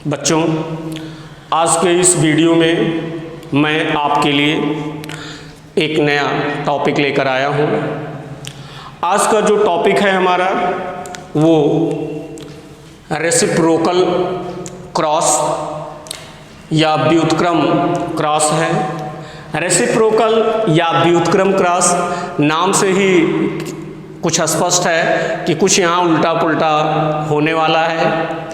बच्चों, आज के इस वीडियो में मैं आपके लिए एक नया टॉपिक लेकर आया हूँ। आज का जो टॉपिक है हमारा वो रेसिप्रोकल क्रॉस या व्युत्क्रम क्रॉस है। रेसिप्रोकल या व्युत्क्रम क्रॉस नाम से ही कुछ स्पष्ट है कि कुछ यहाँ उल्टा पुल्टा होने वाला है।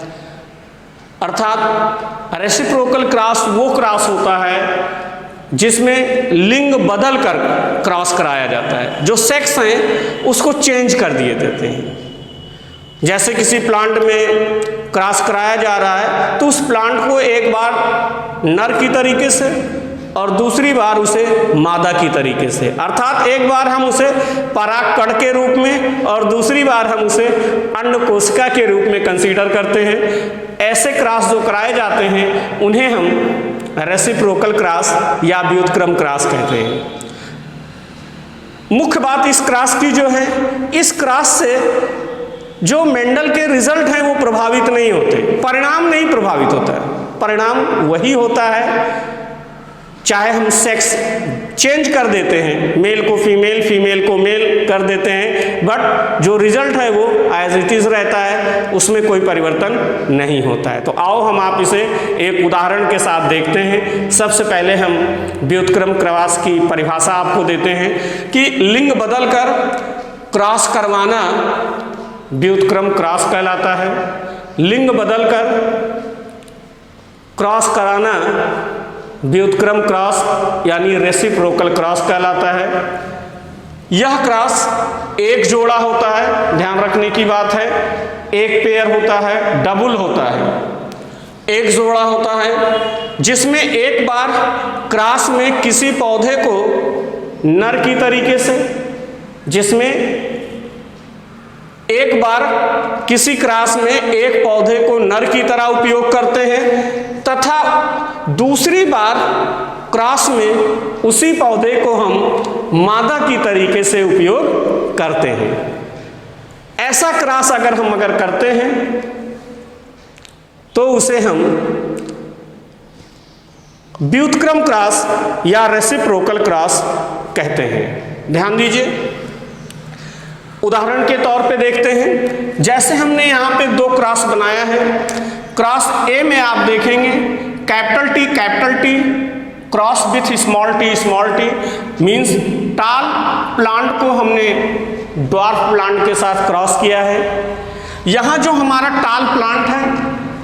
अर्थात रेसिप्रोकल क्रॉस वो क्रॉस होता है जिसमें लिंग बदल कर क्रॉस कराया जाता है। जो सेक्स हैं उसको चेंज कर दिए देते हैं। जैसे किसी प्लांट में क्रॉस कराया जा रहा है तो उस प्लांट को एक बार नर की तरीके से और दूसरी बार उसे मादा की तरीके से, अर्थात एक बार हम उसे परागकण के रूप में और दूसरी बार हम उसे अंड कोशिका के रूप में कंसीडर करते हैं। ऐसे क्रॉस जो कराए जाते हैं उन्हें हम रेसिप्रोकल क्रॉस या व्युत्क्रम क्रॉस कहते हैं। मुख्य बात इस क्रॉस की जो है, इस क्रॉस से जो मेंडल के रिजल्ट हैं वो प्रभावित नहीं होते, परिणाम नहीं प्रभावित होता है। परिणाम वही होता है, चाहे हम सेक्स चेंज कर देते हैं, मेल को फीमेल, फीमेल को मेल कर देते हैं, बट जो रिजल्ट है वो एज इट इज रहता है, उसमें कोई परिवर्तन नहीं होता है। तो आओ हम आप इसे एक उदाहरण के साथ देखते हैं। सबसे पहले हम व्युत्क्रम क्रॉस की परिभाषा आपको देते हैं कि लिंग बदल कर क्रॉस करवाना व्युत्क्रम क्रॉस कहलाता है। लिंग बदल कर क्रॉस कराना व्युत्क्रम क्रॉस यानी रेसिप्रोकल क्रॉस कहलाता है। यह क्रॉस एक जोड़ा होता है, ध्यान रखने की बात है। एक पेयर होता है, डबल होता है, एक जोड़ा होता है जिसमें एक बार क्रॉस में किसी पौधे को नर की तरीके से, जिसमें एक बार किसी क्रॉस में एक पौधे को नर की तरह उपयोग करते हैं तथा दूसरी बार क्रॉस में उसी पौधे को हम मादा की तरीके से उपयोग करते हैं। ऐसा क्रॉस अगर करते हैं तो उसे हम व्युत्क्रम क्रॉस या रेसिप्रोकल क्रॉस कहते हैं। ध्यान दीजिए, उदाहरण के तौर पे देखते हैं। जैसे हमने यहाँ पे दो क्रॉस बनाया है। क्रॉस ए में आप देखेंगे capital T cross with small T means टाल प्लांट को हमने ड्वार्फ प्लांट के साथ क्रॉस किया है। यहाँ जो हमारा टाल प्लांट है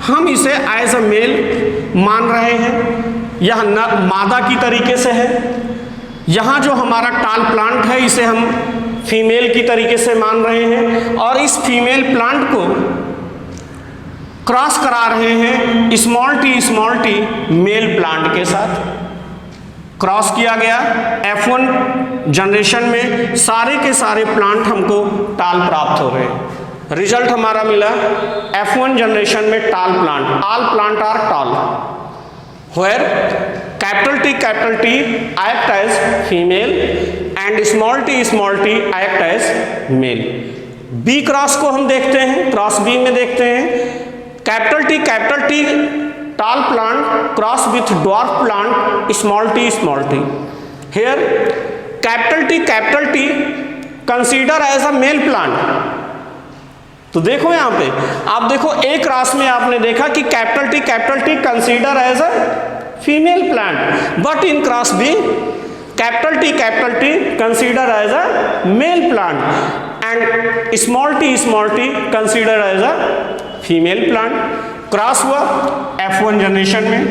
हम इसे एज अ मेल मान रहे हैं, यह मादा की तरीके से है। यहाँ जो हमारा टाल प्लांट है इसे हम फीमेल की तरीके से मान रहे हैं और इस फीमेल प्लांट को क्रॉस करा रहे हैं स्मॉल टी मेल प्लांट के साथ। क्रॉस किया गया F1 जनरेशन में सारे के सारे प्लांट हमको टाल प्राप्त हो गए। रिजल्ट हमारा मिला F1 जनरेशन में टाल प्लांट, ऑल प्लांट आर टाल, where capital T act as female and small t act as male। B cross को हम देखते हैं, क्रॉस B में देखते हैं capital T tall plant cross with dwarf plant small T. Here capital T consider as a male plant. तो देखो यहाँ पे आप देखो एक क्रॉस में आपने देखा कि capital T consider as a female plant, but in cross B capital T consider as a male plant and small T consider as a female plant. Cross हुआ F1 जनरेशन में,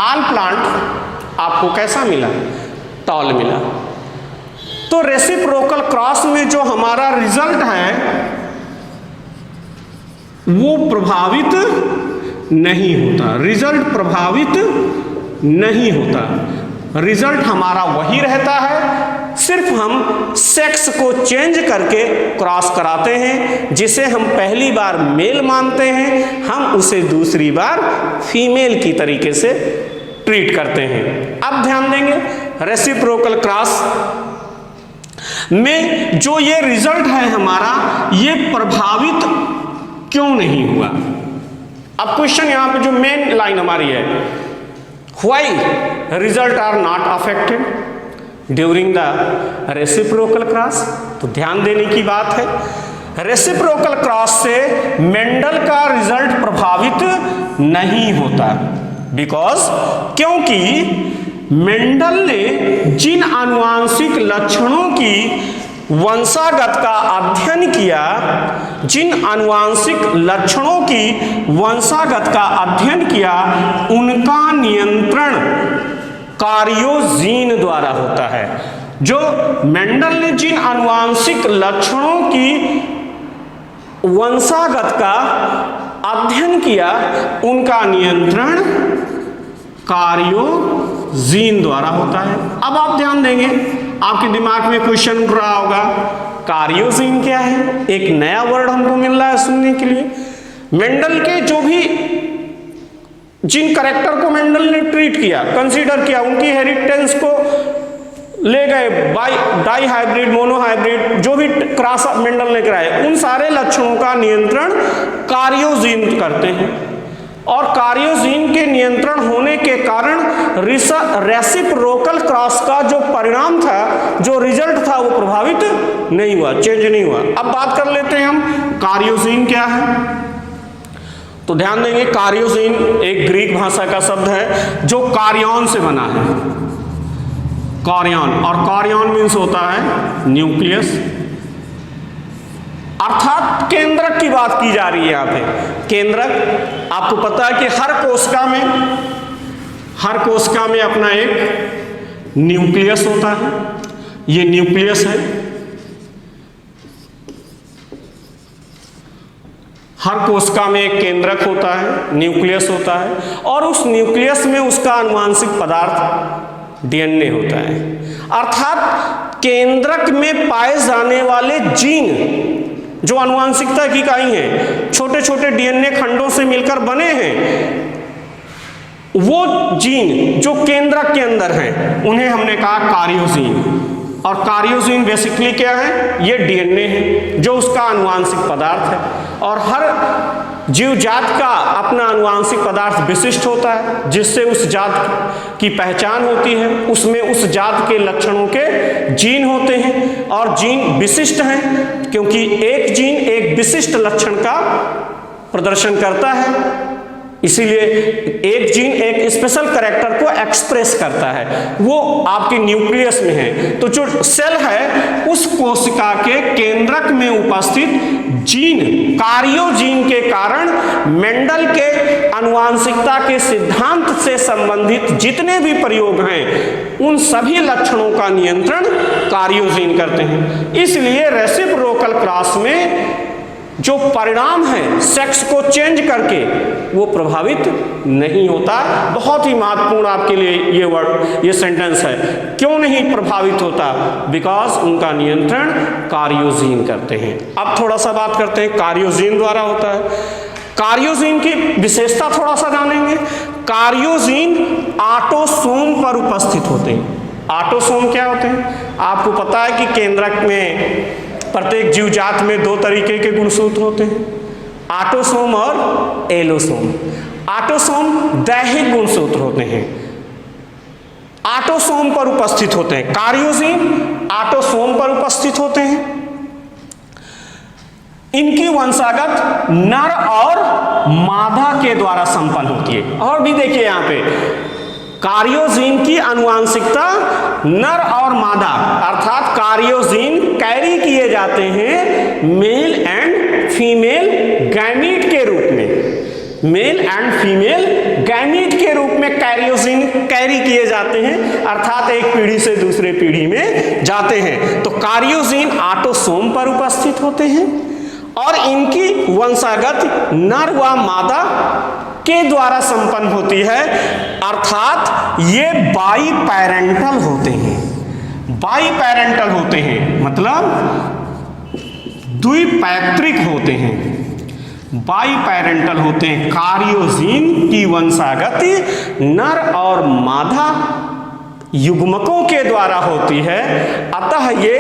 ऑल प्लांट आपको कैसा मिला? Toll मिला। तो reciprocal cross में जो हमारा रिजल्ट है वो प्रभावित नहीं होता, रिजल्ट प्रभावित नहीं होता। रिजल्ट हमारा वही रहता है, सिर्फ हम सेक्स को चेंज करके क्रॉस कराते हैं। जिसे हम पहली बार मेल मानते हैं हम उसे दूसरी बार फीमेल की तरीके से ट्रीट करते हैं। अब ध्यान देंगे रेसिप्रोकल क्रॉस में जो ये रिजल्ट है हमारा, ये प्रभावित क्यों नहीं हुआ? अब क्वेश्चन यहां पे जो मेन लाइन हमारी है, why result are not affected during the reciprocal cross. तो ध्यान देने की बात है, रेसिप्रोकल क्रॉस से मेंडल का रिजल्ट प्रभावित नहीं होता, बिकॉज क्योंकि मेंडल ने जिन आनुवांशिक लक्षणों की वंशागत का अध्ययन किया, जिन आनुवांशिक लक्षणों की वंशागत का अध्ययन किया, उनका नियंत्रण कार्योजीन द्वारा होता है। जो मेंडल ने जिन आनुवांशिक लक्षणों की वंशागत का अध्ययन किया, उनका नियंत्रण कार्योजीन द्वारा होता है। अब आप ध्यान देंगे, आपके दिमाग में क्वेश्चन उठ रहा होगा, कार्योजीन क्या है? एक नया वर्ड हमको मिल रहा है सुनने के लिए। मेंडल के जो भी जिन करेक्टर को मेंडल ने ट्रीट किया, कंसीडर किया, उनकी हेरिटेंस को ले गए, डाई हाइब्रिड, मोनोहाइब्रिड, जो भी क्रॉस मेंडल ने कराए, उन सारे लक्षणों का नियंत्रण कार्योजीन करते हैं। और कार्योजीन के नियंत्रण होने के कारण रेसिप्रोकल क्रॉस का जो परिणाम था, जो रिजल्ट था, वो प्रभावित नहीं हुआ, चेंज नहीं हुआ। अब बात कर लेते हैं हम कार्योजीन क्या है। तो ध्यान देंगे, कार्योजीन एक ग्रीक भाषा का शब्द है जो कार्योन से बना है, कार्योन, और कार्योन मीन्स होता है न्यूक्लियस, अर्थात केंद्रक की बात की जा रही है यहाँ पे। केंद्रक, आपको पता है कि हर कोशिका में अपना एक न्यूक्लियस होता है, ये न्यूक्लियस है। हर कोशिका में एक केंद्रक होता है, न्यूक्लियस होता है, और उस न्यूक्लियस में उसका आनुवांशिक पदार्थ डीएनए होता है। अर्थात केंद्रक में पाए जाने वाले जीन जो आनुवांशिकता की इकाई हैं, छोटे छोटे डीएनए खंडों से मिलकर बने हैं, वो जीन जो केंद्रक के अंदर हैं, उन्हें हमने कहा कार्योजीन। और कार्योजीन बेसिकली क्या है? ये डीएनए है जो उसका आनुवांशिक पदार्थ है। और हर जीव जात का अपना आनुवांशिक पदार्थ विशिष्ट होता है, जिससे उस जात की पहचान होती है। उसमें उस जात के लक्षणों के जीन होते हैं, और जीन विशिष्ट हैं क्योंकि एक जीन एक विशिष्ट लक्षण का प्रदर्शन करता है। इसीलिए एक जीन एक स्पेशल कैरेक्टर को एक्सप्रेस करता है, वो आपके न्यूक्लियस में है। तो जो सेल है, उस कोशिका के केंद्रक में उपस्थित जीन, कार्योजीन के कारण मेंडल के आनुवांशिकता के सिद्धांत से संबंधित जितने भी प्रयोग हैं, उन सभी लक्षणों का नियंत्रण कार्योजीन करते हैं। इसलिए रेसिप्रोकल क्रॉस में जो परिणाम है सेक्स को चेंज करके, वो प्रभावित नहीं होता। बहुत ही महत्वपूर्ण आपके लिए ये वर्ड, ये सेंटेंस है। क्यों नहीं प्रभावित होता? बिकॉज उनका नियंत्रण कार्योजीन करते हैं। अब थोड़ा सा बात करते हैं कार्योजीन द्वारा होता है। कार्योजीन की विशेषता थोड़ा सा जानेंगे। कार्योजीन ऑटोसोम पर उपस्थित होते हैं। ऑटोसोम क्या होते हैं? आपको पता है कि केंद्रक में प्रत्येक जीव जात में दो तरीके के गुणसूत्र होते हैं, ऑटोसोम और एलोसोम। ऑटोसोम दैहिक गुणसूत्र होते हैं, ऑटोसोम पर उपस्थित होते हैं। कार्योजीन ऑटोसोम पर उपस्थित होते हैं। इनकी वंशागत नर और मादा के द्वारा संपन्न होती है। और भी देखिए यहाँ पे, कार्योजीन की आनुवांशिकता नर और मादा, अर्थात कार्योजीन कैरी किए जाते हैं मेल एंड फीमेल गैमीट के रूप में। मेल एंड फीमेल गैमीट के रूप में कार्योजीन कैरी किए जाते हैं, अर्थात एक पीढ़ी से दूसरे पीढ़ी में जाते हैं। तो कार्योजीन ऑटोसोम पर उपस्थित होते हैं और इनकी वंशागत नर व मादा के द्वारा संपन्न होती है, अर्थात ये बाई पैरेंटल होते हैं। बाई पैरेंटल होते हैं मतलब द्विपैतृक होते हैं, बाई पैरेंटल होते हैं। कार्योजीन की वंशागति नर और मादा युग्मकों के द्वारा होती है, अतः ये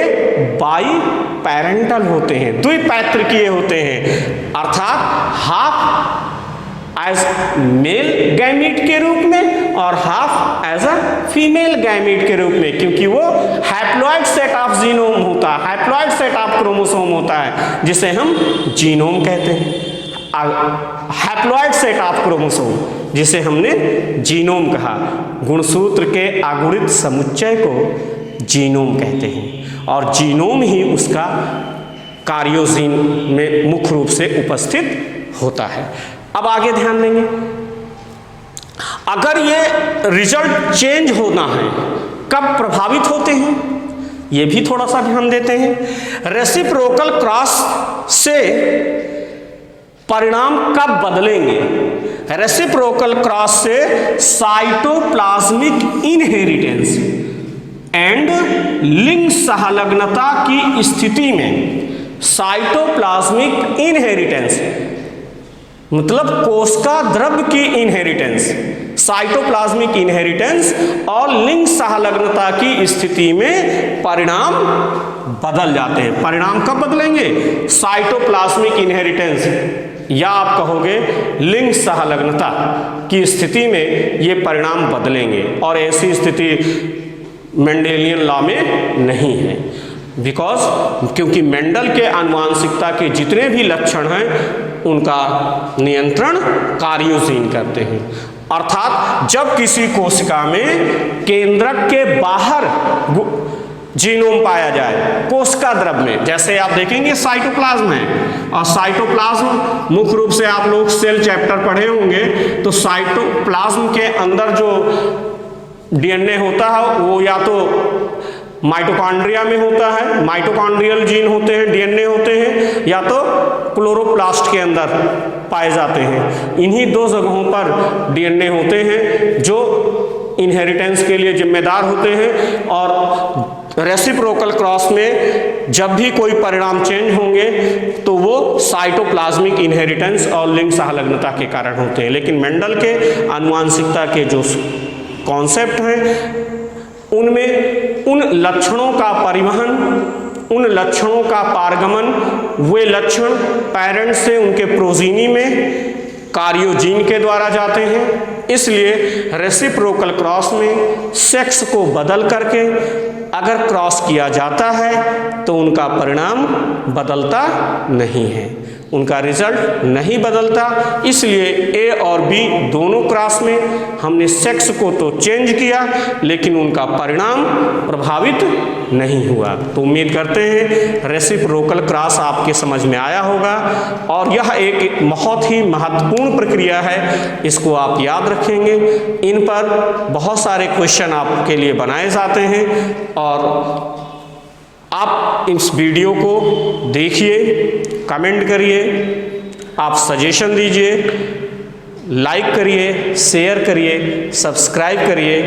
बाई पैरेंटल होते हैं, द्विपैतृकीय होते हैं, अर्थात हाफ एज मेल गैमीट के रूप में और half as a female gamete के रूप में, क्योंकि वो हैप्लॉइड सेट ऑफ जीनोम होता है, हैप्लॉइड सेट ऑफ क्रोमोसोम होता है जिसे हम जीनोम कहते हैं। हैप्लॉइड सेट ऑफ क्रोमोसोम जिसे हमने जीनोम कहा। गुणसूत्र के अगुणित समुच्चय को जीनोम कहते हैं और जीनोम ही उसका कार्योजीन में मुख्य रूप से उपस्थित होता है। अब आगे ध्यान देंगे, अगर ये रिजल्ट चेंज होना है कब प्रभावित होते हैं, ये भी थोड़ा सा ध्यान देते हैं। रेसिप्रोकल क्रॉस से परिणाम कब बदलेंगे? रेसिप्रोकल क्रॉस से साइटोप्लाज्मिक इनहेरिटेंस एंड लिंग सहलग्नता की स्थिति में, साइटोप्लाज्मिक इनहेरिटेंस मतलब कोशिका द्रव्य की इनहेरिटेंस, साइटोप्लाज्मिक इनहेरिटेंस और लिंग सहलग्नता की स्थिति में परिणाम बदल जाते हैं। परिणाम कब बदलेंगे? साइटोप्लाज्मिक इनहेरिटेंस या आप कहोगे लिंग सहलग्नता की स्थिति में ये परिणाम बदलेंगे और ऐसी स्थिति मेंडेलियन लॉ में नहीं है। क्योंकि मेंडल के आनुवांशिकता के जितने भी लक्षण हैं उनका नियंत्रण कार्योजीन करते हैं। अर्थात जब किसी कोशिका में केंद्रक के बाहर जीनोम पाया जाए कोशिका द्रव्य में, जैसे आप देखेंगे साइटोप्लाज्म है और साइटोप्लाज्म मुख्य रूप से आप लोग सेल चैप्टर पढ़े होंगे, तो साइटोप्लाज्म के अंदर जो डीएनए होता है वो या तो माइटोकॉन्ड्रिया में होता है, माइटोकॉन्ड्रियल जीन होते हैं, डीएनए होते हैं, या तो क्लोरोप्लास्ट के अंदर पाए जाते हैं। इन्हीं दो जगहों पर डीएनए होते हैं जो इनहेरिटेंस के लिए जिम्मेदार होते हैं। और रेसिप्रोकल क्रॉस में जब भी कोई परिणाम चेंज होंगे तो वो साइटोप्लाज्मिक इनहेरिटेंस और लिंग सहलग्नता के कारण होते हैं। लेकिन मेंडल के आनुवांशिकता के जो कॉन्सेप्ट हैं उनमें उन लक्षणों का परिवहन, उन लक्षणों का पारगमन, वे लक्षण पेरेंट्स से उनके प्रोजीनी में कार्योजीन के द्वारा जाते हैं। इसलिए रेसिप्रोकल क्रॉस में सेक्स को बदल करके अगर क्रॉस किया जाता है तो उनका परिणाम बदलता नहीं है, उनका रिजल्ट नहीं बदलता। इसलिए ए और बी दोनों क्रॉस में हमने सेक्स को तो चेंज किया लेकिन उनका परिणाम प्रभावित नहीं हुआ। तो उम्मीद करते हैं रेसिप्रोकल क्रॉस आपके समझ में आया होगा और यह एक बहुत ही महत्वपूर्ण प्रक्रिया है, इसको आप याद रखेंगे। इन पर बहुत सारे क्वेश्चन आपके लिए बनाए जाते हैं और आप इस वीडियो को देखिए, कमेंट करिए, आप सजेशन दीजिए, लाइक करिए, शेयर करिए, सब्सक्राइब करिए,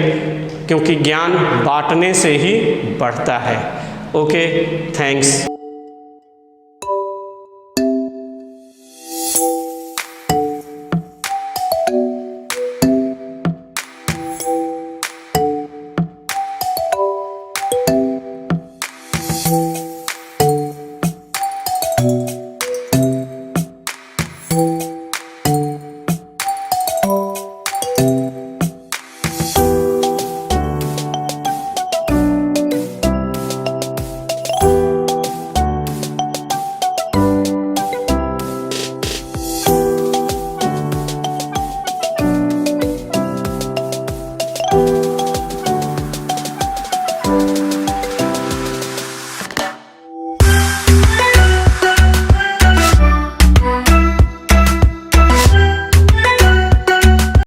क्योंकि ज्ञान बांटने से ही बढ़ता है। Okay, thanks. you.